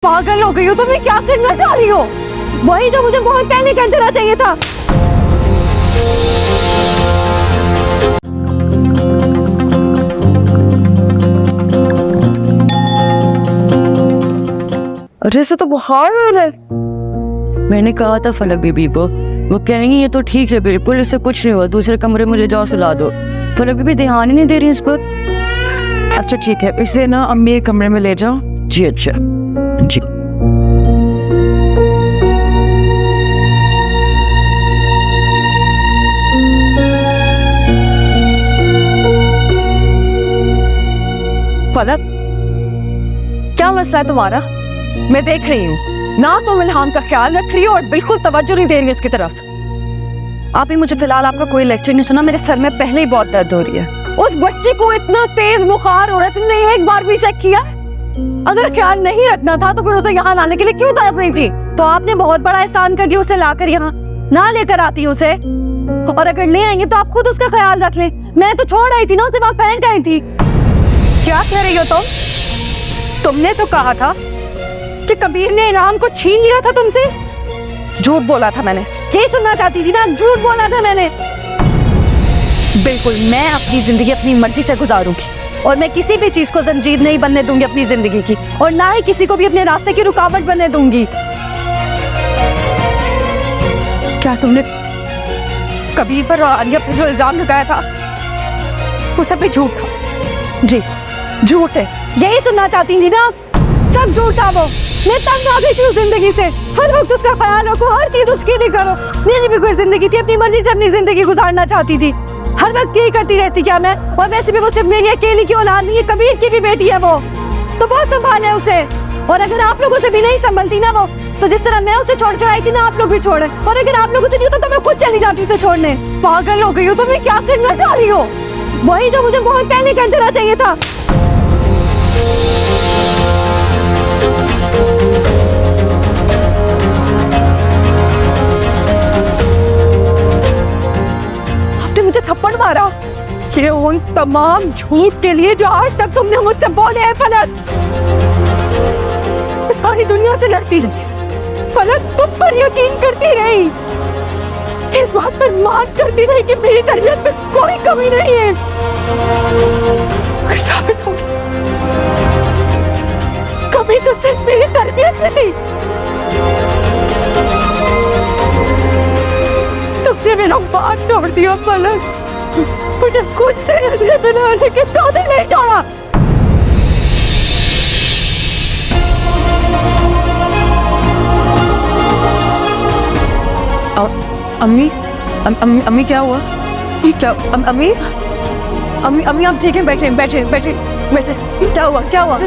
पागल हो गई हो तो मैं क्या करना चाह रही हो? वही जो मुझे बहुत पहले कर देना चाहिए था। अरे से तो बुखार हो रहा है। मैंने कहा था फलक बीबी को, वो कहेंगी ये तो ठीक है बिल्कुल, इससे कुछ नहीं हुआ, दूसरे कमरे में ले जाओ सुला दो। फलक बीबी ध्यान ही नहीं दे रही इस पर। अच्छा ठीक है, इसे ना अम्मी के कमरे में ले जाओ। जी अच्छा जी। फलक क्या मसला है तुम्हारा? मैं देख रही हूँ ना, तुम इल्हाम का ख्याल रख रही हो और बिल्कुल तवज्जो नहीं दे रही उसकी तरफ। आप ही मुझे फिलहाल आपका कोई लेक्चर नहीं सुना, मेरे सर में पहले ही बहुत दर्द हो रही है। उस बच्ची को इतना तेज बुखार हो रहा है, तुमने एक बार भी चेक किया? अगर ख्याल नहीं रखना था तो फिर उसे यहाँ लाने के लिए क्यों तड़प रही थी? तो आपने बहुत बड़ा एहसान कर दिया उसे लाकर यहाँ, ना लेकर आती उसे। और अगर ले आएंगे तो आप खुद उसका ख्याल रख ले। मैं तो छोड़ आई थी ना उसे, वहां फेंक आई थी। क्या कह रही हो तुम? तुमने तो कहा था कि कबीर ने इनाम को छीन लिया था तुमसे। झूठ बोला था मैंने, यही सुनना चाहती थी ना? झूठ बोला था मैंने। बिल्कुल, मैं अपनी जिंदगी अपनी मर्जी से गुजारूंगी और मैं किसी भी चीज को जंजीर नहीं बनने दूंगी अपनी जिंदगी की, और ना ही किसी को भी अपने रास्ते की रुकावट बनने दूंगी। क्या तुमने कबीर पर और आलिया पर जो इल्जाम लगाया था वो सब भी झूठ था? जी झूठ है, यही सुनना चाहती थी ना? सब झूठ था वो। मैं तंग आ गई थी उस जिंदगी से। हर वक्त उसका ख्याल रखो, हर चीज उसके लिए करो। मेरी भी कोई जिंदगी थी, अपनी मर्जी से अपनी जिंदगी गुजारना चाहती थी। हर वक्त यही करती रहती क्या मैं? और वैसे भी वो सिर्फ मेरी अकेली की औलाद नहीं है, कबीर की भी बेटी है वो, तो बहुत संभाले उसे। और अगर आप लोगों से भी नहीं संभलती ना वो, तो जिस तरह मैं उसे छोड़कर आई थी ना, आप लोग भी छोड़े। और अगर आप लोगों से नहीं होता तो मैं खुद चली जाती उसे छोड़ने। पागल हो गई हो तो मैं क्या करना चाह रही हो? वही जो मुझे बहुत पहले कर देना चाहिए था। आपने मुझे थप्पड़ मारा, ये उन तमाम झूठ के लिए जो आज तक तुमने मुझसे बोले हैं फलक। सारी दुनिया से लड़ती रही फलक, तुम पर यकीन करती रही, इस बात पर मान करती रही कि मेरी तरबियत में कोई कमी नहीं है। साबित हो कभी तो सिर्फ मेरी तरबियत में थी। तुमने मेरा बात छोड़ दिया फलक, मुझे खुद से नजरे बनाने के काबिल नहीं छोड़ा। अम्मी अम्मी क्या हुआ? क्या अम्मी अम्मी अम्मी आप ठीक है? बैठे बैठे बैठे बैठे। क्या हुआ क्या हुआ?